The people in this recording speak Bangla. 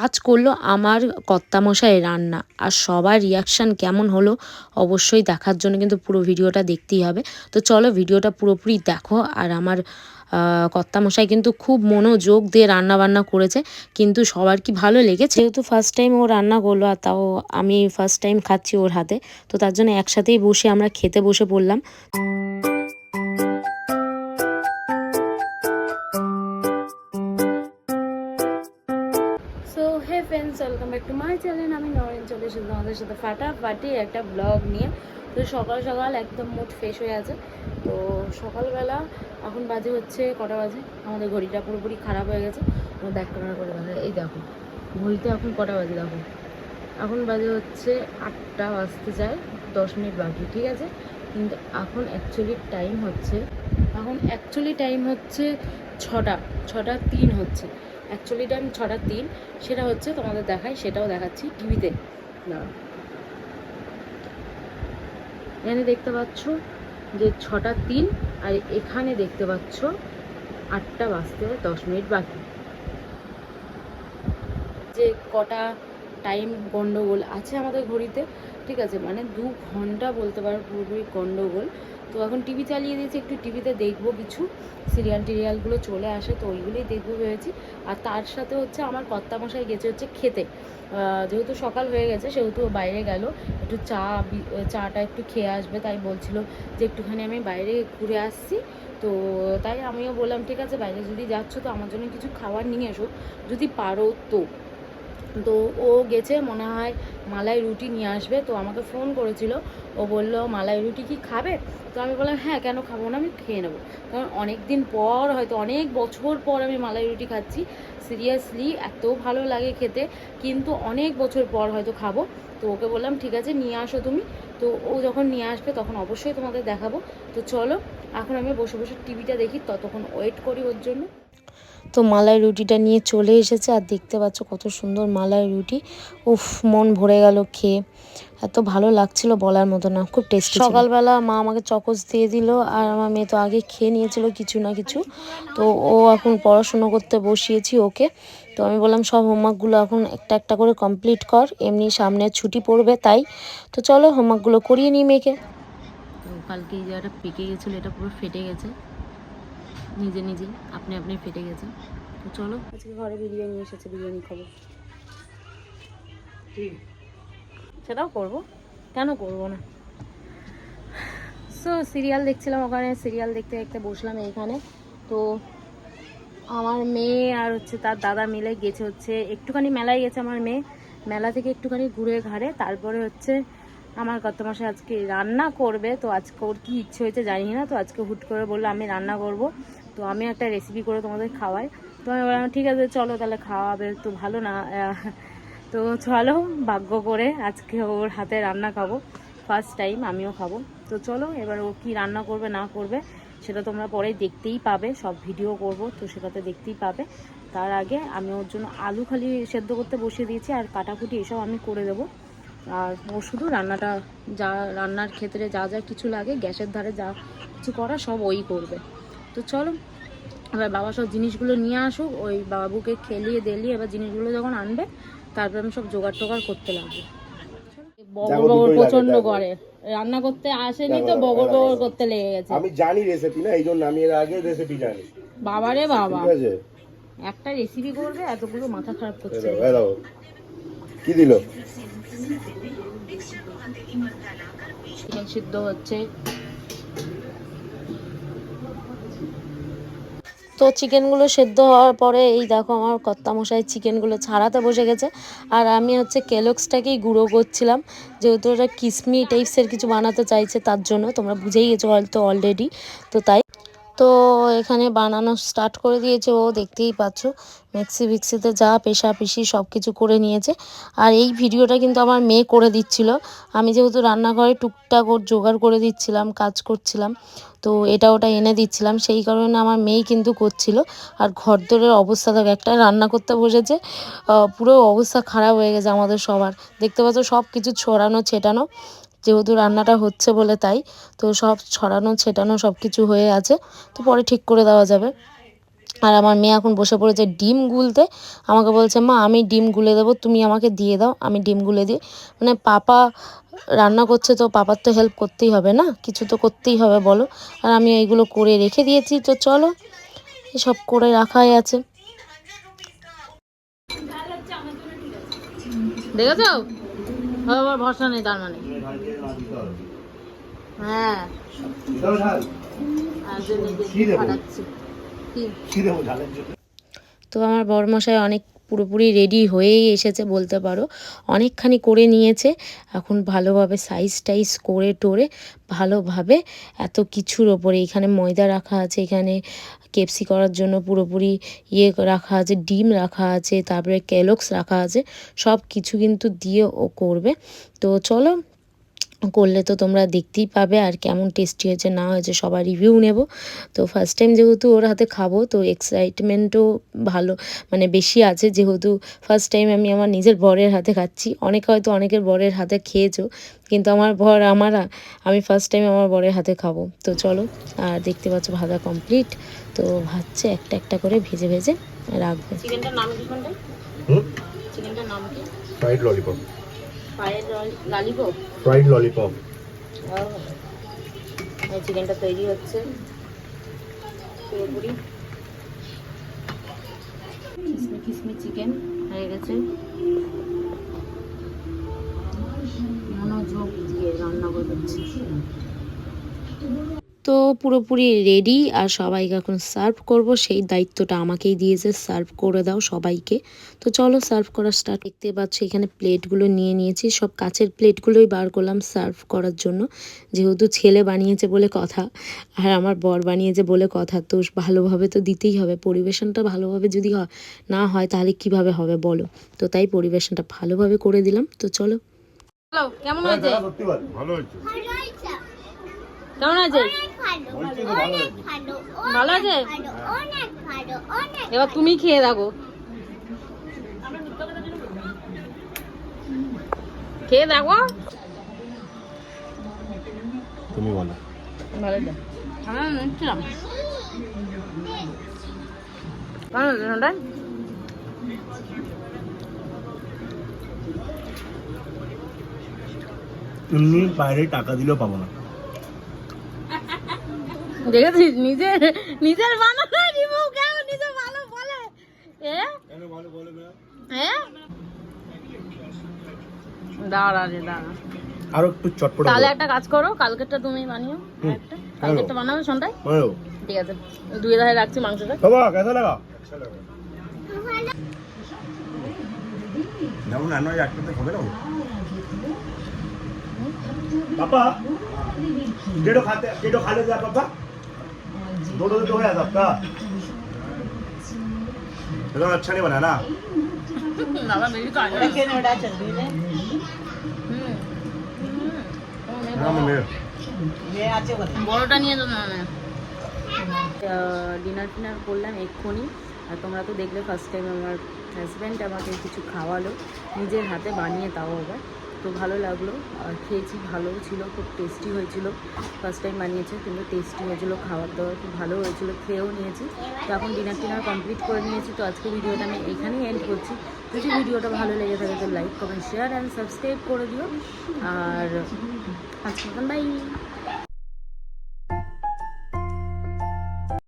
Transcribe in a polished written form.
আজ করলো আমার কর্তামশাই রান্না। আর সবার রিয়াকশান কেমন হলো অবশ্যই দেখার জন্য কিন্তু পুরো ভিডিওটা দেখতেই হবে। তো চলো ভিডিওটা পুরোপুরি দেখো। আর আমার কর্তামশাই কিন্তু খুব মনোযোগ দিয়ে রান্না বান্না করেছে, কিন্তু সবার কি ভালো লেগেছে। যেহেতু ফার্স্ট টাইম ও রান্না করলো, আর তাও আমি ফার্স্ট টাইম খাচ্ছি ওর হাতে, তো তার জন্য একসাথেই বসে আমরা খেতে বসে পড়লাম। So hey friends, welcome back to my channel. আমি নরেন চলে এসেছি তোমাদের সাথে ফাটাফাটি একটা ব্লগ নিয়ে। তো সকাল সকাল একদম মুড ফ্রেশ হয়ে আছে। তো সকালবেলা এখন বাজে হচ্ছে কটা বাজে, আমাদের ঘড়িটা পুরোপুরি খারাপ হয়ে গেছে। আমার ব্যাক ক্যামেরা করে দেখা, এই দেখো ঘড়িতে এখন কটা বাজে, দেখো এখন বাজে হচ্ছে 8টা বাজতে যায়, 10 মিনিট বাকি, ঠিক আছে। কিন্তু এখন অ্যাকচুয়ালি টাইম হচ্ছে 6টা 3 হচ্ছে। অ্যাকচুয়ালি টাইম 6টা 3, সেটা হচ্ছে তোমাদের দেখাই, সেটাও দেখাচ্ছি টিভিতে। না, এখানে দেখতে পাচ্ছ যে 6টা 3, আর এখানে দেখতে পাচ্ছ 8টা বাজতে 10 মিনিট বাকি। যে কটা টাইম গন্ডগোল আছে আমাদের ঘড়িতে, ঠিক আছে, মানে 2 ঘন্টা বলতে পারো পুরোপুরি গন্ডগোল। তো এখন টিভি চালিয়ে দিয়েছি, একটু টিভিতে দেখবো, কিছু সিরিয়ালগুলো চলে আসে তো ওইগুলোই দেখবো ভেবেছি। আর তার সাথে হচ্ছে আমার কর্তামশাই গেছে হচ্ছে খেতে, যেহেতু সকাল হয়ে গেছে সেহেতু বাইরে গেল একটু চাটা একটু খেয়ে আসবে, তাই বলছিল যে একটুখানি আমি বাইরে ঘুরে আসছি। তো তাই আমিও বললাম ঠিক আছে, বাইরে যদি যাচ্ছ তো আমার জন্য কিছু খাবার নিয়ে এসো যদি পারো। তো ও গেছে মনে হয় মালাই রুটি নিয়ে আসবে। তো আমাকে ফোন করেছিল, ও বলল মালাই রুটি কি খাবে। তো আমি বললাম হ্যাঁ, কেন খাবো না, আমি খেয়ে নেবো। কারণ অনেক দিন পর, হয়তো অনেক বছর পর আমি মালাই রুটি খাচ্ছি। সিরিয়াসলি এত ভালো লাগে খেতে, কিন্তু অনেক বছর পর হয়তো খাবো। তো ওকে বললাম ঠিক আছে নিয়ে আসো তুমি। তো ও যখন নিয়ে আসবে তখন অবশ্যই তোমাদের দেখাবো। তো চলো এখন আমি বসে বসে টিভিটা দেখি, ততক্ষণ ওয়েট করি ওর জন্য। তো মালাই রুটিটা নিয়ে চলে এসেছে, আর দেখতে পাচ্ছ কত সুন্দর মালাই রুটি। উফ, মন ভরে গেল খেয়ে, এত ভালো লাগছিল বলার মতো না, খুব টেস্টি। সকালবেলা মা আমাকে চকোস দিয়ে দিল, আর আমার মেয়ে তো আগে খেয়ে নিয়েছিল কিছু না কিছু। তো ও এখন পড়াশুনো করতে বসিয়েছি ওকে। তো আমি বললাম সব হোমওয়ার্কগুলো এখন একটা একটা করে কমপ্লিট কর, এমনি সামনে ছুটি পড়বে তাই। তো চলো হোমওয়ার্কগুলো করিয়ে নিই মেয়েকে। তো কালকে এই জায়গাটা পেকে গেছিলো, এটা পুরো ফেটে গেছে, নিজেই আপনি ফেটে গেছে। তো চলো আজকে ঘরে বিরিয়ানি এসেছে, বিরিয়ানি খাবো। সেটাও করবো, কেন করবো না। সো সিরিয়াল দেখছিলাম, ওখানে সিরিয়াল দেখতে দেখতে বসলাম এইখানে। তো আমার মেয়ে আর হচ্ছে তার দাদা মিলে গেছে হচ্ছে একটুখানি মেলায় গেছে আমার মেয়ে। মেলা থেকে একটুখানি ঘুরে ঘাড়ে তারপরে হচ্ছে আমার কর্তামশাই আজকে রান্না করবে। তো আজকে ওর কী ইচ্ছে হয়েছে জানি না, তো আজকে হুট করে বললো আমি রান্না করব, তো আমি একটা রেসিপি করে তোমাদের খাওয়াই। তো আমি বললাম ঠিক আছে চলো তাহলে, খাওয়াবে তো ভালো না। তো চলো, ভাগ্য করে আজকে ওর হাতে রান্না খাবো, ফার্স্ট টাইম আমিও খাবো। তো চলো এবার ও কী রান্না করবে না করবে সেটা তোমরা পরে দেখতেই পাবে, সব ভিডিও করব তো সেটাতে দেখতেই পাবে। তার আগে আমি ওর জন্য আলু খালি সেদ্ধ করতে বসিয়ে দিয়েছি, আর কাটাকুটি এসব আমি করে দেবো। আর ও শুধু রান্নাটা, যা রান্নার ক্ষেত্রে যা যা কিছু লাগে গ্যাসের ধারে যা কিছু করা সব ওই করবে। তো চলো এবার বাবা সব জিনিসগুলো নিয়ে আসুক, ওই বাবুকে খেলিয়ে দেলিয়ে এবার জিনিসগুলো যখন আনবে তারপর আমি সব জোগাড় টোগাড় করতে লাগবো। বগর প্রচন্ড করে, রান্না করতে আসেনি তো বগর করতে লেগে গেছে। আমি জানি রেসিপি না, এই জন্য আমি এর আগে রেসিপি জানি। বাবারে বাবা, ঠিক আছে, একটা রেসিপি করবে এতগুলো মাথা খারাপ করছে। কি দিল? চিকেন সিদ্ধ হচ্ছে। তো চিকেনগুলো সেদ্ধ হওয়ার পরে এই দেখো আমার কর্তামশাই চিকেনগুলো ছাড়াতে বসে গেছে, আর আমি হচ্ছে কেলগসটাকেই গুঁড়ো করছিলাম, যেহেতু ওটা কিসমি টাইপসের কিছু বানাতে চাইছে তার জন্য, তোমরা বুঝেই গেছো হয়তো অলরেডি। তো তাই তো এখানে বানানো স্টার্ট করে দিয়েছে ও, দেখতেই পাচ্ছ মিক্সিতে যা পেশাপিশি সব কিছু করে নিয়েছে। আর এই ভিডিওটা কিন্তু আমার মেয়ে করে দিচ্ছিল, আমি যেহেতু রান্নাঘরে টুকটাক ওর জোগাড় করে দিচ্ছিলাম, কাজ করছিলাম, তো এটা ওটা এনে দিচ্ছিলাম, সেই কারণে আমার মেয়েই কিন্তু করছিল। আর ঘরদোরের অবস্থা থাকে, একটা রান্না করতে বসেছে, পুরো অবস্থা খারাপ হয়ে গেছে আমাদের সবার। দেখতে পাচ্ছ সব কিছু ছড়ানো ছেটানো, যেহেতু রান্নাটা হচ্ছে বলে তাই। তো সব ছড়ানো ছেটানো সব কিছু হয়ে আছে, তো পরে ঠিক করে দেওয়া যাবে। আর আমার মেয়ে এখন বসে পড়েছে ডিম গুলতে। আমাকে বলছে মা আমি ডিম গুলে দেবো, তুমি আমাকে দিয়ে দাও, আমি ডিম গুলে দিই। মানে পাপা রান্না করছে তো পাপার তো হেল্প করতেই হবে না, কিছু তো করতেই হবে বলো। আর আমি এইগুলো করে রেখে দিয়েছি, তো চলো এসব করে রাখাই আছে। দেখেছো আমার ভরসা নেই তার মানে। হ্যাঁ তো আমার বড়মশাই অনেক পুরোপুরি রেডি হয়েই এসেছে বলতে পারো, অনেকখানি করে নিয়েছে। এখন ভালোভাবে সাইজ টাইজ করে টোরে ভালোভাবে এত কিছুর ওপরে এখানে ময়দা রাখা আছে, এখানে কেপসি করার জন্য পুরোপুরি রাখা আছে, ডিম রাখা আছে, তারপরে ক্যালক্স রাখা আছে, সব কিছু কিন্তু দিয়ে ও করবে। তো চলো করলে তো তোমরা দেখতেই পাবে আর কেমন টেস্টি হয়েছে না হয়েছে সবার রিভিউ নেব। তো ফার্স্ট টাইম যেহেতু ওর হাতে খাবো তো এক্সাইটমেন্টও ভালো মানে বেশি আছে, যেহেতু ফার্স্ট টাইম আমি আমার নিজের বরের হাতে খাচ্ছি। অনেকে হয়তো অনেকের বরের হাতে খেয়েছো, কিন্তু আমার বর আমি ফার্স্ট টাইম আমার বরের হাতে খাবো। তো চলো, আর দেখতে পাচ্ছ ভাজা কমপ্লিট, তো ভাজছে একটা একটা করে ভেজে ভেজে রাখবে। চিকেনটার নাম কি? চিকেনটার নাম কি? Fried lollipop. ফ্রাইড ললিপপ চিকেনটা তৈরি হচ্ছে পুরোপুরি। কিসমি চিকেন হয়ে গেছে, মনোযোগ দিয়ে রান্না করছি। তো পুরোপুরি রেডি, আর সবাইকে এখন সার্ভ করব, সেই দায়িত্বটা আমাকেই দিয়েছে, সার্ভ করে দাও সবাইকে। তো চলো সার্ভ করা স্টার্ট। দেখতে পাচ্ছ এখানে প্লেটগুলো নিয়ে নিয়েছি, সব কাচের প্লেটগুলোই বার করলাম সার্ভ করার জন্য, যেহেতু ছেলে বানিয়েছে বলে কথা আর আমার বর বানিয়েছে বলে কথা, তো ভালোভাবে তো দিতেই হবে। পরিবেশনটা ভালোভাবে যদি না হয় তাহলে কিভাবে হবে বলো, তো তাই পরিবেশনটা ভালোভাবে করে দিলাম। তো চলো কেমন হয়েছে? ভালো হয়েছে। কেমন আছে? ভালো আছে? এবার তুমি খেয়ে দেখো, খেয়ে দেখো। তুমি বলো। ভালো আছে? আমি নিচ্ছিলাম। কেমন হয়েছে ওটা? এমনি বাইরে টাকা দিলেও পাবো না। দেখেছিস নিজের বানানো রিভিউ কেমন নিজে ভালো বলে। কেন ভালো বলে না? দাঁড়া রে দাঁড়া, আরো একটু চটপটা। তাহলে একটা কাজ করো, কালকেরটা তুমি বানিও, কালকেরটা বানাবে সন্ধ্যায়। ঠিক আছে, দুই ধারে রাখছি মাংসটা। বাবা কেমন লাগা? যেমন আনো একটাতে হবে না पापा डेढ़ो खा लेते आप पापा दो हो जाता आपका एकदम अच्छा नहीं बना ना বড়টা নিয়ে তো না ডিনার টিনার করলাম এক্ষুনি। আর তোমরা তো দেখলে ফার্স্ট টাইম আমার হাজব্যান্ড আমাকে কিছু খাওয়ালো নিজের হাতে বানিয়ে, তাও আবার তো ভালো লাগলো। আর খেয়েছি, ভালোও ছিল, খুব টেস্টি হয়েছিল। ফার্স্ট টাইম বানিয়েছে কিন্তু টেস্টি হয়েছিলো, খাবার দাবার খুব ভালো হয়েছিলো, খেয়েও নিয়েছি। তো এখন ডিনার টিনার কমপ্লিট করে নিয়েছি। তো আজকে ভিডিওটা আমি এখানেই এন্ড করছি। যদি ভিডিওটা ভালো লেগে থাকে তো like comment share and subscribe করে দিও। আর আজকে মতন বাই।